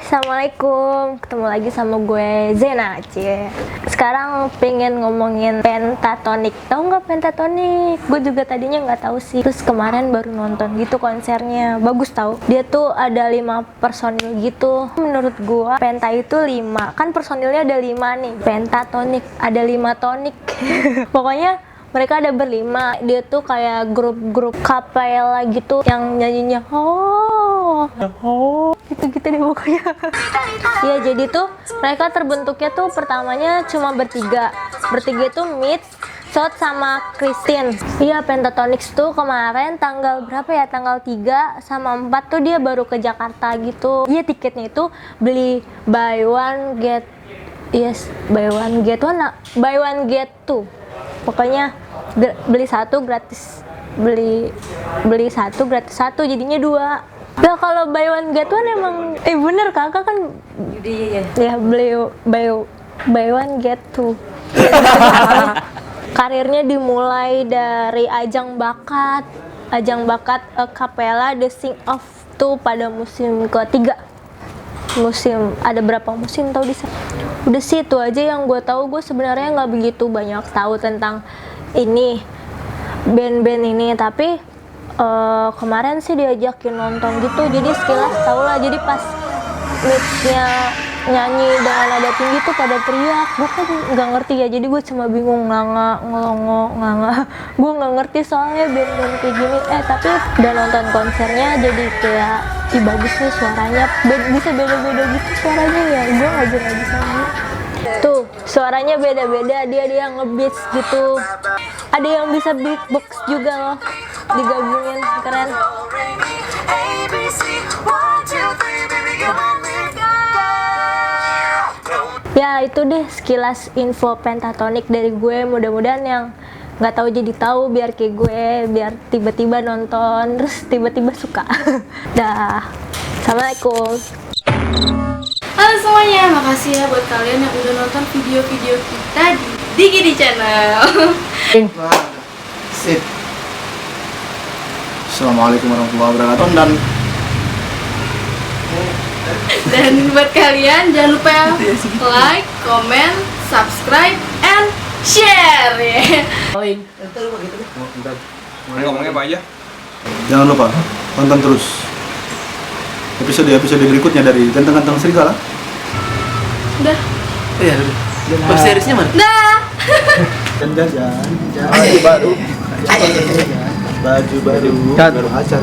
Assalamualaikum, ketemu lagi sama gue Zena Cie. Sekarang pengen ngomongin Pentatonix. Tahu nggak Pentatonix? Gue juga tadinya nggak tahu sih. Terus kemarin baru nonton gitu konsernya, bagus tahu. Dia tuh ada 5 personil gitu. Menurut gue Penta itu 5, kan personilnya ada 5 nih. Pentatonix ada 5 tonik. Pokoknya mereka ada berlima. Dia tuh kayak grup-grup kapela gitu yang nyanyinya gitu-gitu deh pokoknya. Ya jadi tuh mereka terbentuknya tuh pertamanya cuma bertiga itu Mid, Shot sama Christine. Iya, Pentatonix tuh kemarin tanggal berapa ya, tanggal 3 sama 4 tuh dia baru ke Jakarta gitu. Iya, tiketnya itu beli buy one get two. Pokoknya beli satu gratis, beli satu gratis satu, jadinya 2. Nah kalau buy one get one emang bener, kakak kan ya beli buy one get two. Karirnya dimulai dari ajang bakat kapela The Sing Off tuh pada musim ketiga. Ada berapa musim tahu di sana? Udah sih itu aja yang gue tahu. Gue sebenarnya nggak begitu banyak tahu tentang ini band-band ini, tapi kemarin sih diajakin nonton gitu, jadi sekilas tau lah. Jadi pas mix-nya nyanyi dengan nada tinggi tuh pada teriak, gue kan nggak ngerti ya, jadi gue cuma bingung nganga. Gue nggak ngerti soalnya band-band kayak gini. Tapi udah nonton konsernya jadi kayak bagus nih suaranya, bisa beda-beda gitu suaranya ya. Gue nggak bisa tuh suaranya beda-beda, dia nge-beats gitu, ada yang bisa beatbox juga loh, digabungin, keren. Ya itu deh sekilas info Pentatonix dari gue. Mudah-mudahan yang nggak tahu jadi tahu, biar kayak gue, biar tiba-tiba nonton terus tiba-tiba suka. Dah, assalamualaikum. Halo semuanya, makasih ya buat kalian yang udah nonton video-video kita di Digidi Channel. Sip. Assalamualaikum warahmatullahi wabarakatuh. Dan buat kalian jangan lupa ya, like, comment, subscribe, and share ya. Ngomongnya apa aja? Jangan lupa tonton terus episode berikutnya dari Ganteng-Ganteng Serigala. Udah. Iya, udah. Web seriesnya mana? Dah. Dan jajan baju baru, baju baru, baru acara.